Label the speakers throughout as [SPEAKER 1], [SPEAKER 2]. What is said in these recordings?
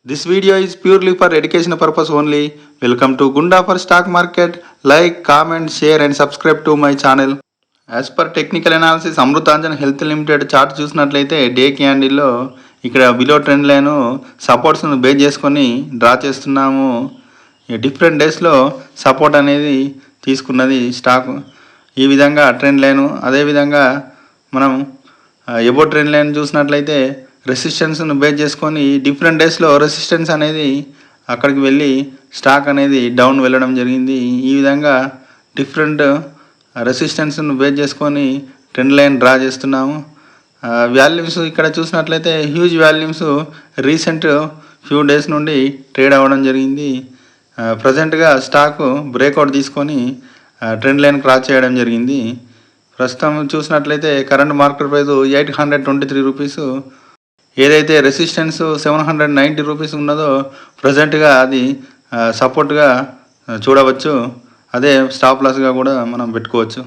[SPEAKER 1] This video is purely for educational purpose only. Welcome to Gunda for Stock Market. Like, comment, share and subscribe to my channel. As per technical analysis, Amrutanjan Health Limited chart చూసినట్లయితే day క్యాండిల్లో ఇక్కడ below trend line సపోర్ట్స్ను base చేసుకొని draw చేస్తున్నాము. Different డేస్లో support అనేది తీసుకున్నది stock. ఈ విధంగా trend line, అదేవిధంగా మనం ఎబో ట్రెండ్ లైన్ చూసినట్లయితే రెసిస్టెన్స్ను బేస్ చేసుకొని డిఫరెంట్ డేస్లో రెసిస్టెన్స్ అనేది అక్కడికి వెళ్ళి స్టాక్ అనేది డౌన్ వెళ్ళడం జరిగింది. ఈ విధంగా డిఫరెంట్ రెసిస్టెన్స్ను బేస్ చేసుకొని ట్రెండ్ లైన్ డ్రా చేస్తున్నాము. వాల్యూమ్స్ ఇక్కడ చూసినట్లయితే huge volumes recent few days నుండి ట్రేడ్ అవ్వడం జరిగింది. ప్రజెంట్గా స్టాక్ బ్రేక్అవుట్ తీసుకొని ట్రెండ్ లైన్ క్రాస్ చేయడం జరిగింది. ప్రస్తుతం చూసినట్లయితే కరెంట్ మార్కెట్ ప్రైస్ 823 రూపీస్. ఏదైతే రెసిస్టెన్స్ 790 రూపీస్ ఉన్నదో ప్రజెంట్గా అది సపోర్ట్గా చూడవచ్చు. అదే స్టాప్ లాస్గా కూడా మనం పెట్టుకోవచ్చు.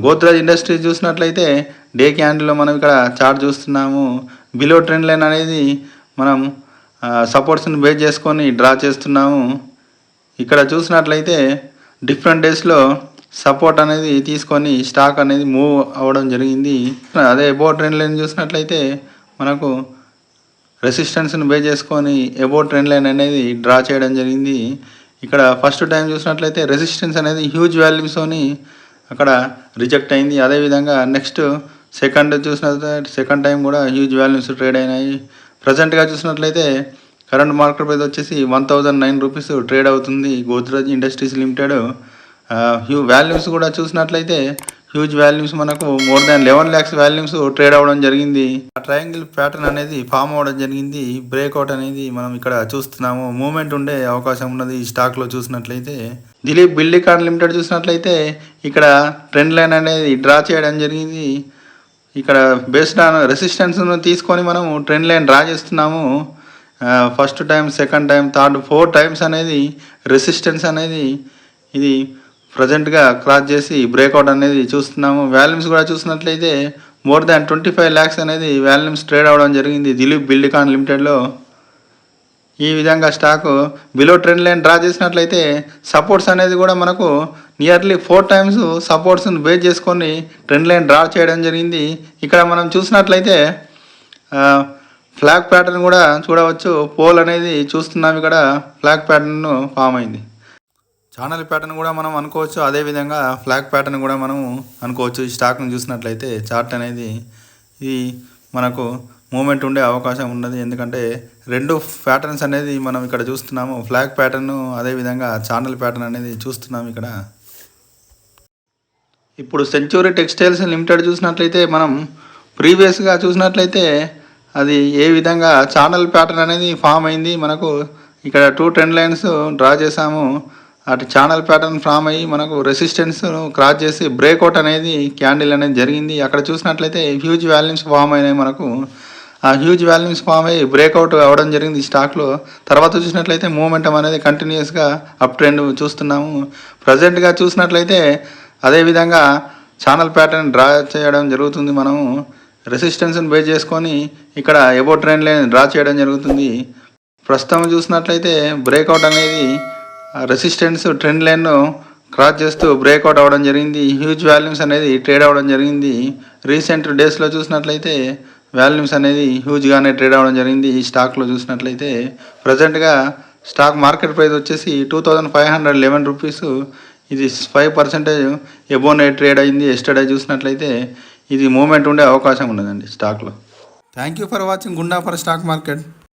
[SPEAKER 1] గోద్రేజ్ ఇండస్ట్రీస్ చూసినట్లయితే డే క్యాండిల్లో మనం ఇక్కడ చార్ట్ చూస్తున్నాము. బిలో ట్రెండ్ లైన్ అనేది మనం సపోర్ట్స్ని బేస్ చేసుకొని డ్రా చేస్తున్నాము. ఇక్కడ చూసినట్లయితే డిఫరెంట్ డేస్లో సపోర్ట్ అనేది తీసుకొని స్టాక్ అనేది మూవ్ అవ్వడం జరిగింది. అదే ఎబో ట్రెండ్ లైన్ చూసినట్లయితే మనకు రెసిస్టెన్స్ని బేస్ చేసుకొని ఎబో ట్రెండ్ లైన్ అనేది డ్రా చేయడం జరిగింది. ఇక్కడ ఫస్ట్ టైం చూసినట్లయితే రెసిస్టెన్స్ అనేది హ్యూజ్ వాల్యూమ్స్తోని అక్కడ రిజెక్ట్ అయింది. అదేవిధంగా నెక్స్ట్ సెకండ్ చూసినట్లయితే సెకండ్ టైం కూడా హ్యూజ్ వాల్యూమ్స్ ట్రేడ్ అయినాయి. ప్రజెంట్గా చూసినట్లయితే కరెంట్ మార్కెట్ ప్రైస్ వచ్చేసి 1009 రూపీస్ ట్రేడ్ అవుతుంది గోద్రేజ్ ఇండస్ట్రీస్ లిమిటెడ్. వాల్యూమ్స్ కూడా చూసినట్లయితే హ్యూజ్ వాల్యూమ్స్ మనకు more than 11 lakhs volumes trade అవ్వడం జరిగింది. ఆ ట్రయాంగిల్ ప్యాటర్న్ అనేది ఫామ్ అవ్వడం జరిగింది. బ్రేక్అవుట్ అనేది మనం ఇక్కడ చూస్తున్నాము. మూమెంట్ ఉండే అవకాశం ఉన్నది ఈ స్టాక్లో చూసినట్లయితే. దిలీప్ బిల్డికాన్ లిమిటెడ్ చూసినట్లయితే ఇక్కడ ట్రెండ్ లైన్ అనేది డ్రా చేయడం జరిగింది. ఇక్కడ బేస్డ్ ఆన్ రెసిస్టెన్స్ను తీసుకొని మనము ట్రెండ్ లైన్ డ్రా చేస్తున్నాము. First time, second time, third, 4 times అనేది రెసిస్టెన్స్ అనేది ఇది ప్రజెంట్గా క్రాస్ చేసి బ్రేక్అవుట్ అనేది చూస్తున్నాము. వాల్యూమ్స్ కూడా చూసినట్లయితే మోర్ దాన్ 25 lakhs అనేది వాల్యూమ్స్ ట్రేడ్ అవ్వడం జరిగింది దిలీప్ బిల్డికాన్ లిమిటెడ్లో. ఈ విధంగా stock below trend line draw చేసినట్లయితే సపోర్ట్స్ అనేది కూడా మనకు నియర్లీ 4 times సపోర్ట్స్ని బేస్ చేసుకొని ట్రెండ్ లైన్ డ్రా చేయడం జరిగింది. ఇక్కడ మనం చూసినట్లయితే ఫ్లాగ్ ప్యాటర్న్ కూడా చూడవచ్చు. పోల్ అనేది చూస్తున్నాం. ఇక్కడ ఫ్లాగ్ ప్యాటర్న్ ఫామ్ అయింది. ఛానల్ ప్యాటర్న్ కూడా మనం అనుకోవచ్చు. అదేవిధంగా ఫ్లాగ్ ప్యాటర్న్ కూడా మనం అనుకోవచ్చు. ఈ స్టాక్ను చూసినట్లయితే చార్ట్ అనేది ఇది మనకు మూమెంట్ ఉండే అవకాశం ఉన్నది. ఎందుకంటే 2 ప్యాటర్న్స్ అనేది మనం ఇక్కడ చూస్తున్నాము. ఫ్లాగ్ ప్యాటర్న్, అదేవిధంగా ఛానల్ ప్యాటర్న్ అనేది చూస్తున్నాము ఇక్కడ. ఇప్పుడు సెంచురీ టెక్స్టైల్స్ లిమిటెడ్ చూసినట్లయితే మనం ప్రీవియస్గా చూసినట్లయితే అది ఏ విధంగా ఛానల్ ప్యాటర్న్ అనేది ఫామ్ అయింది. మనకు ఇక్కడ 2 ట్రెండ్ లైన్స్ డ్రా చేసాము. అటు ఛానల్ ప్యాటర్న్ ఫామ్ అయ్యి మనకు రెసిస్టెన్స్ క్రాస్ చేసి బ్రేక్అవుట్ అనేది క్యాండిల్ అనేది జరిగింది. అక్కడ చూసినట్లయితే హ్యూజ్ వాల్యూమ్స్ ఫామ్ అయినాయి. మనకు ఆ హ్యూజ్ వాల్యూమ్స్ ఫామ్ అయ్యి బ్రేక్అవుట్ అవ్వడం జరిగింది ఈ స్టాక్లో. తర్వాత చూసినట్లయితే మూమెంటం అనేది కంటిన్యూస్గా అప్ ట్రెండ్ చూస్తున్నాము. ప్రజెంట్గా చూసినట్లయితే అదేవిధంగా ఛానల్ ప్యాటర్న్ డ్రా చేయడం జరుగుతుంది. మనము రెసిస్టెన్స్ని బేస్ చేసుకొని ఇక్కడ ఎబో ట్రెండ్ లైన్ డ్రా చేయడం జరుగుతుంది. ప్రస్తుతం చూసినట్లయితే బ్రేక్అవుట్ అనేది రెసిస్టెన్స్ ట్రెండ్ లైన్ క్రాస్ చేస్తూ బ్రేక్అవుట్ అవ్వడం జరిగింది. హ్యూజ్ వాల్యూమ్స్ అనేది ట్రేడ్ అవ్వడం జరిగింది. రీసెంట్ డేస్లో చూసినట్లయితే వాల్యూమ్స్ అనేది హ్యూజ్గానే ట్రేడ్ అవ్వడం జరిగింది. ఈ స్టాక్లో చూసినట్లయితే ప్రజెంట్గా స్టాక్ మార్కెట్ ప్రైస్ వచ్చేసి 2511 రూపీస్. ఇది 5% ఎబోనే ట్రేడ్ అయింది. ఎస్టర్డే చూసినట్లయితే ఇది మూమెంట్ ఉండే అవకాశం ఉన్నదండి స్టాక్లో. థ్యాంక్ యూ ఫర్ వాచింగ్ గుండా ఫర్ స్టాక్ మార్కెట్.